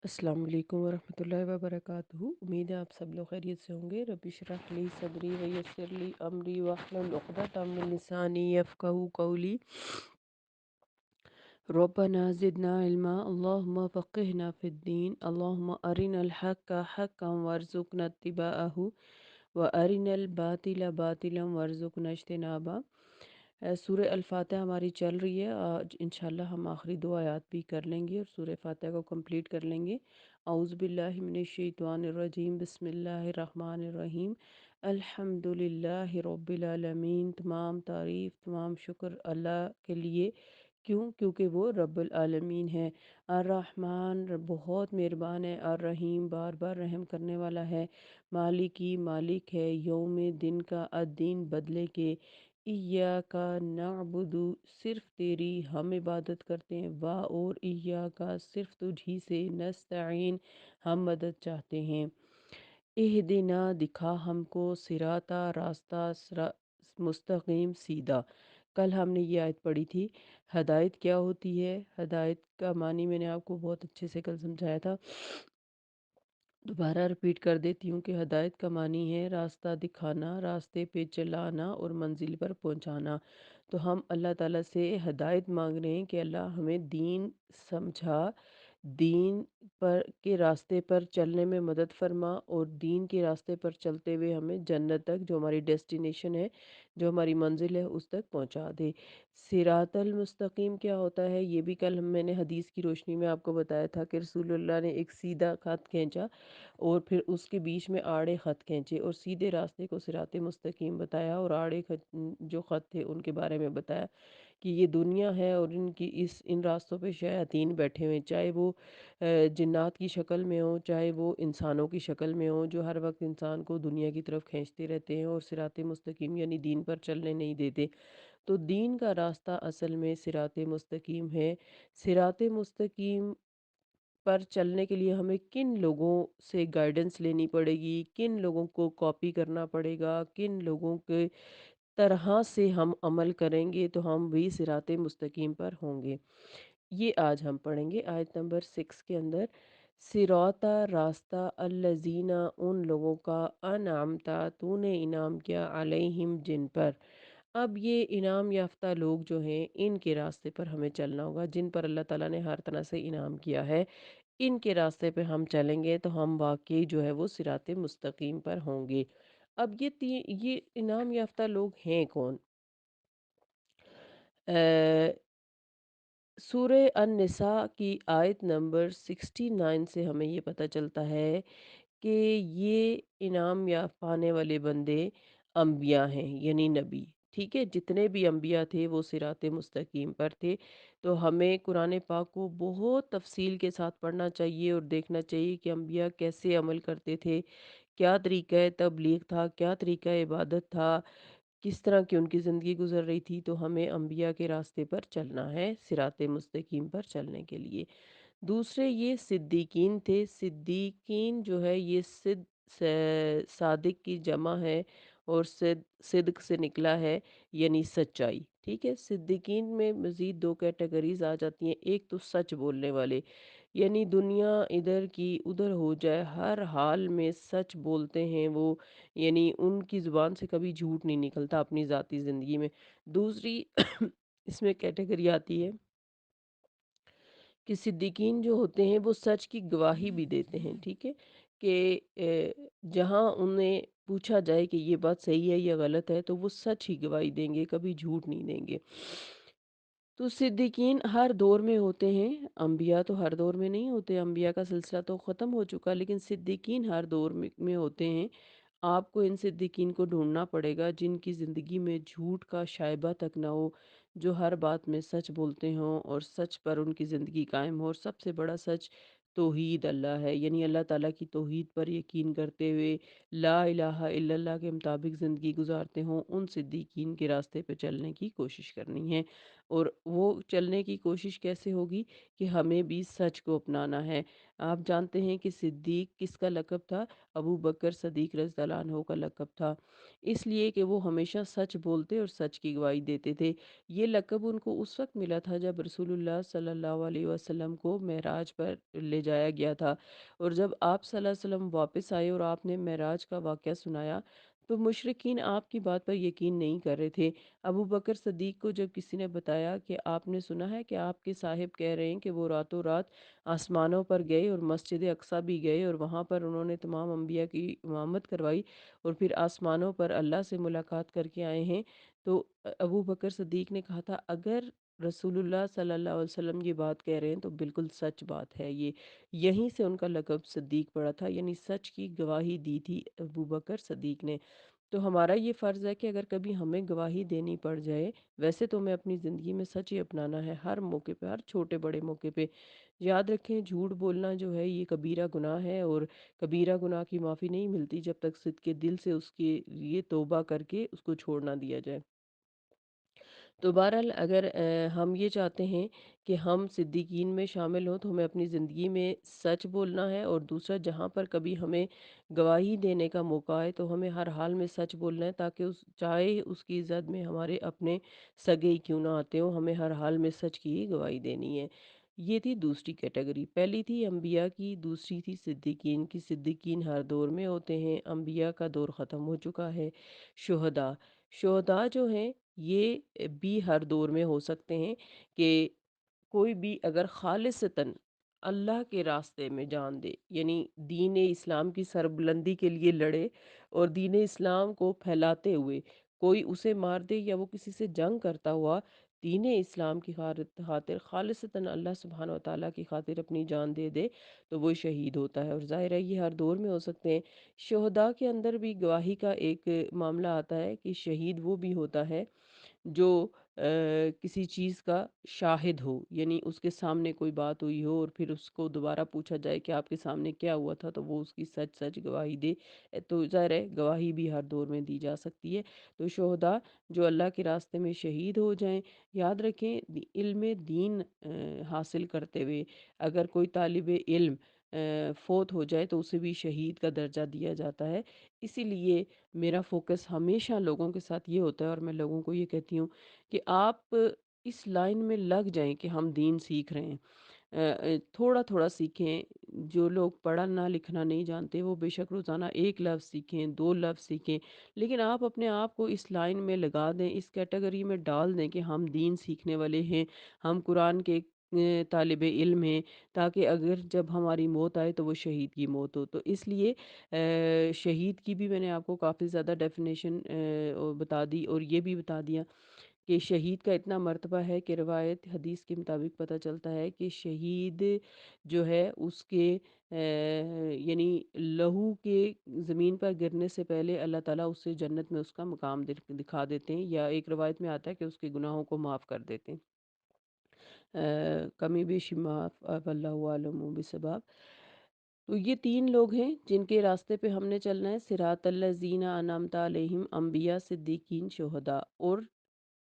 अस्सलाम वालेकुम वरहमतुल्लाहि वबरकातुहू। उम्मीद है आप सब लोग खैरियत से होंगे। रब्बि इश्रह ली सदरी व यस्सिर ली अमरी वहलुल उक़दतम मिन लिसानी यफ़क़हू क़ौली। रब्बना ज़िदना इल्मा अल्लाहुम्मा फ़क़्हिना फ़िद्दीन अल्लाहुम्मा अरिनल हक़्क़ हक़्क़न वरज़ुक़ना इत्तिबाअहू व अरिनल बातिला बातिलन वरज़ुक़ना इज्तिनाबा। सूरह अल-फ़ातिहा हमारी चल रही है। आज इंशाल्लाह हम आखिरी दो आयत भी कर लेंगे और सूरह फ़ातिहा को कंप्लीट कर लेंगे। औज़ु बिल्लाहि मिनश शैतानिर रजीम बिस्मिल्लाहिर रहमानिर रहीम। अल्हम्दुलिल्लाहि रब्बिल आलमीन। तमाम तारीफ़ तमाम शुक्र अल्लाह के लिए। क्यों? क्योंकि वो रब्बुल आलमीन है। अर्रहमान बहुत मेहरबान है। अर्रहीम बार बार रहम करने वाला है। मालिकी मालिक है। यौम दिन का अद्दीन बदले के। इय्याका नअबुदु सिर्फ तेरी हम इबादत करते हैं। वा और इय्याका सिर्फ तुझी से नस्तईन हम मदद चाहते हैं। इहदिना दिखा हमको सिराता रास्ता मुस्तकीम सीधा। कल हमने ये आयत पढ़ी थी। हदायत क्या होती है? हदायत का मानी मैंने आपको बहुत अच्छे से कल समझाया था। दोबारा रिपीट कर देती हूँ कि हदायत का मानी है रास्ता दिखाना, रास्ते पे चलाना और मंजिल पर पहुँचाना। तो हम अल्लाह ताला से हदायत मांग रहे हैं कि अल्लाह हमें दीन समझा, दीन पर के रास्ते पर चलने में मदद फरमा और दीन के रास्ते पर चलते हुए हमें जन्नत तक, जो हमारी डेस्टिनेशन है, जो हमारी मंजिल है, उस तक पहुँचा दे। सिरातल मुस्तकीम क्या होता है? ये भी कल मैंने हदीस की रोशनी में आपको बताया था कि रसूलुल्लाह ने एक सीधा खत खींचा और फिर उसके बीच में आड़े ख़त खींचे और सीधे रास्ते को सिराते मुस्तकीम बताया और आड़े खत जो ख़त थे उनके बारे में बताया कि ये दुनिया है और इनकी इन रास्तों पे शयातीन बैठे हुए हैं, चाहे वो जिन्नात की शक्ल में हो, चाहे वो इंसानों की शक्ल में हो, जो हर वक्त इंसान को दुनिया की तरफ खींचते रहते हैं और सिराते मुस्तकीम यानी दीन पर चलने नहीं देते। तो दीन का रास्ता असल में सिराते मुस्तकीम है। सिराते मुस्तकीम पर चलने के लिए हमें किन लोगों से गाइडेंस लेनी पड़ेगी, किन लोगों को कॉपी करना पड़ेगा, किन लोगों के तरह से हम अमल करेंगे तो हम भी सिराते मुस्तकीम पर होंगे। ये आज हम पढ़ेंगे आयत नंबर 6 के अंदर। सिराता रास्ता अल्लज़ीना उन लोगों का अनअमता तूने इनाम किया अलैहिम जिन पर। अब ये इनाम याफ्ता लोग जो हैं इनके रास्ते पर हमें चलना होगा, जिन पर अल्लाह ताला ने हर तरह से इनाम किया है। इनके रास्ते पे हम चलेंगे तो हम वाक़ई जो है वो सिराते मुस्तकीम पर होंगे। अब ये इनाम याफ्ता लोग हैं कौन? अ, सूरह अन-निसा की आयत नंबर 69 से हमें ये पता चलता है कि ये इनाम या पाने वाले बंदे अम्बिया हैं यानी नबी। ठीक है, जितने भी अम्बिया थे वो सिराते मुस्तकीम पर थे। तो हमें कुरान पाक को बहुत तफसील के साथ पढ़ना चाहिए और देखना चाहिए कि अम्बिया कैसे अमल करते थे, क्या तरीक़ा तबलीग था, क्या तरीक़ा इबादत था, किस तरह की उनकी ज़िंदगी गुजर रही थी। तो हमें अम्बिया के रास्ते पर चलना है सिराते मुस्तकीम पर चलने के लिए। दूसरे ये सिद्दीकीन थे। सिद्दीकीन जो है ये सादिक की जमा है और सिद्क से निकला है यानी सच्चाई। ठीक है, सिद्दीकीन में मज़ीद दो कैटेगरीज आ जाती हैं। एक तो सच बोलने वाले, यानी दुनिया इधर की उधर हो जाए हर हाल में सच बोलते हैं वो, यानी उनकी ज़ुबान से कभी झूठ नहीं निकलता अपनी ज़ाती ज़िंदगी में। दूसरी इसमें कैटेगरी आती है कि सिद्दीकीन जो होते हैं वो सच की गवाही भी देते हैं। ठीक है, कि जहाँ उन्हें पूछा जाए कि ये बात सही है या गलत है तो वो सच ही गवाही देंगे, कभी झूठ नहीं देंगे। तो सिद्दीकीन हर दौर में होते हैं। अंबिया तो हर दौर में नहीं होते, अंबिया का सिलसिला तो ख़त्म हो चुका, लेकिन सिद्दीकीन हर दौर में होते हैं। आपको इन सिद्दीकीन को ढूँढना पड़ेगा जिनकी ज़िंदगी में झूठ का शायबा तक ना हो, जो हर बात में सच बोलते हों और सच पर उनकी ज़िंदगी कायम हो। और सबसे बड़ा सच तौहीद अल्लाह है, यानी अल्लाह ताला की तौहीद पर यकीन करते हुए ला इलाहा इल्लल्लाह के मुताबिक ज़िंदगी गुजारते हों, उन सिद्दीकीन के रास्ते पे चलने की कोशिश करनी है। और वो चलने की कोशिश कैसे होगी कि हमें भी सच को अपनाना है। आप जानते हैं कि सिद्दीक किसका लक़ब था? अबू बकर सदीक रज़ियल्लाहु अन्हु का लक़ब था। इसलिए कि वो हमेशा सच बोलते और सच की गवाही देते थे। ये लक़ब उनको उस वक़्त मिला था जब रसूलुल्लाह सल्लल्लाहु अलैहि वसल्लम को मेराज पर ले जाया गया था। और जब आप सल्लल्लाहु अलैहि वसल्लम वापस आए और आपने मेराज का वाक़या सुनाया, तो मुशरिकीन आपकी बात पर यकीन नहीं कर रहे थे। अबू बकर सिद्दीक़ को जब किसी ने बताया कि आपने सुना है कि आपके साहिब कह रहे हैं कि वो रातों रात आसमानों पर गए और मस्जिद अक़सा भी गए और वहाँ पर उन्होंने तमाम अंबिया की इमामत करवाई और फिर आसमानों पर अल्लाह से मुलाकात करके आए हैं। तो अबू बकर सिद्दीक़ ने कहा था, अगर रसूलुल्लाह सल्लल्लाहु अलैहि वसल्लम ये बात कह रहे हैं तो बिल्कुल सच बात है ये। यहीं से उनका लक़ब सिद्दीक़ पड़ा था, यानी सच की गवाही दी थी अबू बकर सिद्दीक़ ने। तो हमारा ये फ़र्ज़ है कि अगर कभी हमें गवाही देनी पड़ जाए, वैसे तो हमें अपनी ज़िंदगी में सच ही अपनाना है, हर मौके पे, हर छोटे-बड़े मौके पे। याद रखें, झूठ बोलना जो है ये कबीरा गुनाह है और कबीरा गुनाह की माफ़ी नहीं मिलती जब तक सिद्क़ के दिल से उसके लिए तौबा करके उसको छोड़ ना दिया जाए। तो बहरहाल अगर हम ये चाहते हैं कि हम सिद्दीकीन में शामिल हों तो हमें अपनी ज़िंदगी में सच बोलना है और दूसरा जहाँ पर कभी हमें गवाही देने का मौका आए तो हमें हर हाल में सच बोलना है, ताकि उस चाहे उसकी इज़्ज़त में हमारे अपने सगे ही क्यों ना आते हों, हमें हर हाल में सच की ही गवाही देनी है। ये थी दूसरी कैटेगरी। पहली थी अम्बिया की, दूसरी थी सिद्दीकीन की। सिद्दीकीन हर दौर में होते हैं, अम्बिया का दौर ख़त्म हो चुका है। शुहदा शुहदा जो हैं ये भी हर दौर में हो सकते हैं कि कोई भी अगर खालिसतन अल्लाह के रास्ते में जान दे, यानी दीन इस्लाम की सरबुलंदी के लिए लड़े और दीन इस्लाम को फैलाते हुए कोई उसे मार दे या वो किसी से जंग करता हुआ दीन इस्लाम की खातिर खालिसतन अल्लाह सुब्हान व तआला की खातिर अपनी जान दे दे, तो वो शहीद होता है। और ज़ाहिर है ये हर दौर में हो सकते हैं। शुहदा के अंदर भी गवाही का एक मामला आता है कि शहीद वो भी होता है जो किसी चीज़ का शाहिद हो, यानी उसके सामने कोई बात हुई हो और फिर उसको दोबारा पूछा जाए कि आपके सामने क्या हुआ था, तो वो उसकी सच-सच गवाही दे। तो ज़ाहिर है गवाही भी हर दौर में दी जा सकती है। तो शुहदा जो अल्लाह के रास्ते में शहीद हो जाएँ, याद रखें इल्म दीन हासिल करते हुए अगर कोई तालिब इल्म फ़ौत हो जाए तो उसे भी शहीद का दर्जा दिया जाता है। इसीलिए मेरा फ़ोकस हमेशा लोगों के साथ ये होता है और मैं लोगों को ये कहती हूँ कि आप इस लाइन में लग जाएँ कि हम दीन सीख रहे हैं। थोड़ा-थोड़ा सीखें। जो लोग पढ़ना ना लिखना नहीं जानते वो बेशक रोज़ाना 1 लफ्ज़ सीखें, 2 लफ्ज़ सीखें, लेकिन आप अपने आप को इस लाइन में लगा दें, इस कैटेगरी में डाल दें कि हम दीन सीखने वाले हैं, हम कुरान के तालिबे इल्म हैं, ताकि अगर जब हमारी मौत आए तो वो शहीद की मौत हो। तो इसलिए शहीद की भी मैंने आपको काफ़ी ज़्यादा डेफ़िनेशन बता दी और ये भी बता दिया कि शहीद का इतना मर्तबा है कि रिवायत हदीस के मुताबिक पता चलता है कि शहीद जो है उसके यानी लहू के ज़मीन पर गिरने से पहले अल्लाह ताला उससे जन्नत में उसका मकाम दिखा देते हैं, या एक रिवायत में आता है कि उसके गुनाहों को माफ़ कर देते हैं। कमी बेशी माफ़ वल्लाहु आलम बिस्सवाब। तो ये 3 लोग हैं जिनके रास्ते पे हमने चलना है, सिरातल्लज़ीना अनअमत अलैहिम अंबिया, सिद्दीकीन, शुहदा। और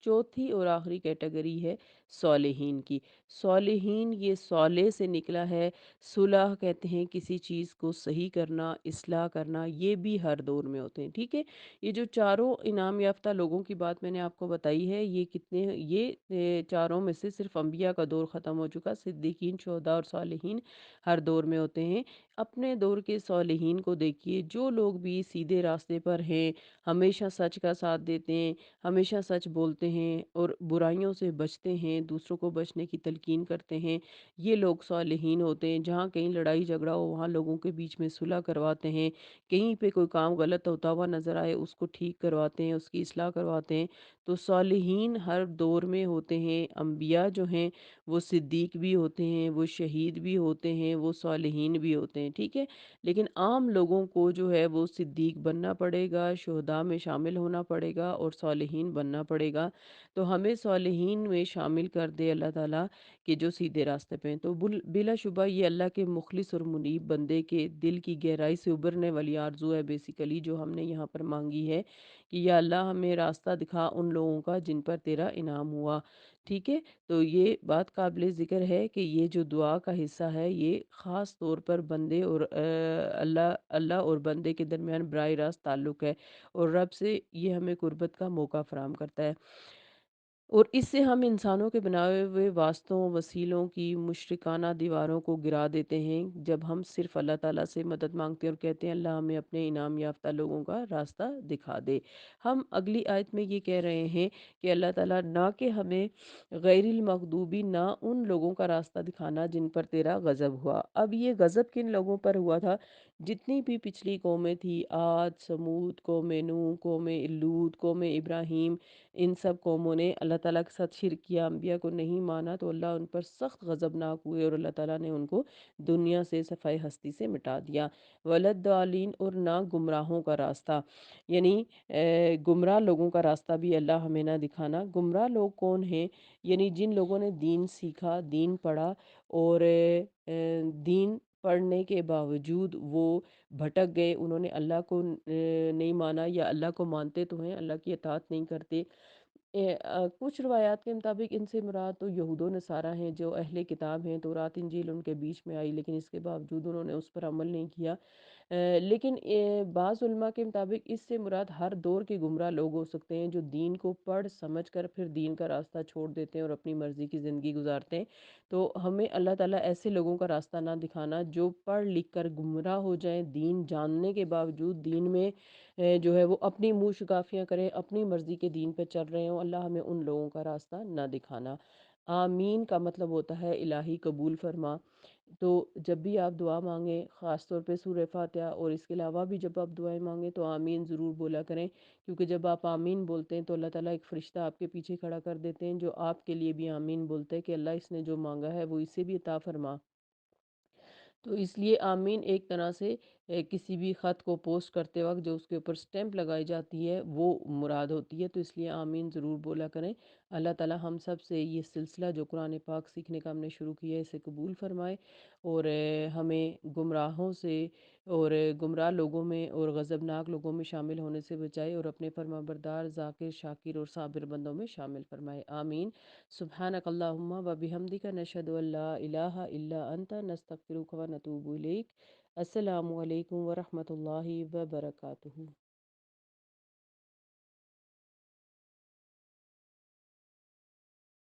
चौथी और आखिरी कैटेगरी है सालेहीन की। सालेहीन ये साले से निकला है, सुलह कहते हैं किसी चीज़ को सही करना, इस्लाह करना, ये भी हर दौर में होते हैं, ठीक है? ये जो चारों इनाम याफ्ता लोगों की बात मैंने आपको बताई है, ये कितने ये चारों में से सिर्फ़ अंबिया का दौर ख़त्म हो चुका, सिद्दीकीन, शुहदा और सालेहीन हर दौर में होते हैं। अपने दौर के सालेहीन को देखिए, जो लोग भी सीधे रास्ते पर हैं, हमेशा सच का साथ देते हैं, हमेशा सच बोलते हैं और बुराइयों से बचते हैं, दूसरों को बचने की तलकीन करते हैं, ये लोग सालेहीन होते हैं। जहाँ कहीं लड़ाई झगड़ा हो वहाँ लोगों के बीच में सुलह करवाते हैं, कहीं पे कोई काम गलत होता हुआ नज़र आए उसको ठीक करवाते हैं, उसकी इस्लाह करवाते हैं। तो सालेहीन हर दौर में होते हैं। अंबिया जो हैं वो सिद्दीक भी होते हैं, वो शहीद भी होते हैं, वो सालेहीन भी होते हैं, ठीक है? लेकिन आम लोगों को जो है वो सिद्दीक बनना पड़ेगा, शुहदा में शामिल होना पड़ेगा और सालेहीन बनना पड़ेगा। तो हमें सालेहीन में शामिल کر دے اللہ تعالیٰ کہ جو سیدھے راستے پہ ہیں۔ تو بلا شبہ یہ اللہ کے مخلص اور منیب بندے کے دل کی گہرائی سے ابھرنے والی آرزو ہے بیسیکلی، جو ہم نے یہاں پر مانگی ہے کہ یا اللہ ہمیں راستہ دکھا ان لوگوں کا جن پر تیرا انعام ہوا۔ ٹھیک ہے؟ تو یہ بات قابل ذکر ہے کہ یہ جو دعا کا حصہ ہے یہ خاص طور پر بندے اور اللہ اللہ اور بندے کے درمیان براہ راست تعلق ہے، اور رب سے یہ ہمیں قربت کا موقع فراہم کرتا ہے۔ اور اس سے ہم انسانوں کے بنائے ہوئے واسطوں وسیلوں کی مشرکانہ دیواروں کو گرا دیتے ہیں، جب ہم صرف اللہ تعالیٰ سے مدد مانگتے ہیں اور کہتے ہیں اللہ ہمیں اپنے انعام یافتہ لوگوں کا راستہ دکھا دے۔ ہم اگلی آیت میں یہ کہہ رہے ہیں کہ اللہ تعالیٰ نہ کہ ہمیں غیر المغضوبی، نہ ان لوگوں کا راستہ دکھانا جن پر تیرا غضب ہوا۔ اب یہ غضب کن لوگوں پر ہوا تھا؟ جتنی بھی پچھلی قومیں تھی، عاد، سمود، قوم نوح، قوم لوط، قوم ابراہیم، ان سب قوموں نے اللہ تعالیٰ کے ساتھ شرک کیا، انبیاء کو نہیں مانا، تو اللہ ان پر سخت غضبناک ہوئے اور اللہ تعالیٰ نے ان کو دنیا سے صفحہ ہستی سے مٹا دیا۔ ولد ضالین، اور نہ گمراہوں کا راستہ، یعنی گمراہ لوگوں کا راستہ بھی اللہ ہمیں نہ دکھانا۔ گمراہ لوگ کون ہیں؟ یعنی جن لوگوں نے دین سیکھا، دین پڑھا، اور دین پڑھنے کے باوجود وہ بھٹک گئے، انہوں نے اللہ کو نہیں مانا، یا اللہ کو مانتے تو ہیں اللہ کی اطاعت نہیں کرتے۔ کچھ روایات کے مطابق ان سے مراد تو یہود و نصارہ ہیں، جو اہل کتاب ہیں، تورات انجیل ان کے بیچ میں آئی، لیکن اس کے باوجود انہوں نے اس پر عمل نہیں کیا۔ لیکن بعض علماء کے مطابق اس سے مراد ہر دور کے گمراہ لوگ ہو سکتے ہیں، جو دین کو پڑھ سمجھ کر پھر دین کا راستہ چھوڑ دیتے ہیں اور اپنی مرضی کی زندگی گزارتے ہیں۔ تو ہمیں اللہ تعالیٰ ایسے لوگوں کا راستہ نہ دکھانا جو پڑھ لکھ کر گمراہ ہو جائیں، دین جاننے کے باوجود دین میں جو ہے وہ اپنی منہ شکافیاں کریں، اپنی مرضی کے دین پہ چل رہے ہوں۔ اللہ ہمیں ان لوگوں کا راستہ نہ دکھانا۔ آمین کا مطلب ہوتا ہے الہی قبول فرما۔ تو جب بھی آپ دعا مانگیں، خاص طور پہ سورہ فاتحہ اور اس کے علاوہ بھی جب آپ دعائیں مانگیں تو آمین ضرور بولا کریں، کیونکہ جب آپ آمین بولتے ہیں تو اللہ تعالیٰ ایک فرشتہ آپ کے پیچھے کھڑا کر دیتے ہیں جو آپ کے لیے بھی آمین بولتے ہیں کہ اللہ اس نے جو مانگا ہے وہ اسے بھی عطا فرما۔ تو اس لیے آمین ایک طرح سے کسی بھی خط کو پوسٹ کرتے وقت جو اس کے اوپر سٹیمپ لگائی جاتی ہے وہ مراد ہوتی ہے، تو اس لیے آمین ضرور بولا کریں۔ اللہ تعالیٰ ہم سب سے یہ سلسلہ جو قرآن پاک سیکھنے کا ہم نے شروع کیا ہے اسے قبول فرمائے، اور ہمیں گمراہوں سے اور گمراہ لوگوں میں اور غضبناک لوگوں میں شامل ہونے سے بچائے، اور اپنے فرما بردار، ذاکر، شاکر اور صابر بندوں میں شامل فرمائے۔ آمین۔ سبحانک اللہم و بحمدک، نشہد ان لا الہ الا انت، نستغفرک و نتوب الیک۔ السلام علیکم ورحمۃ اللہ وبرکاتہ۔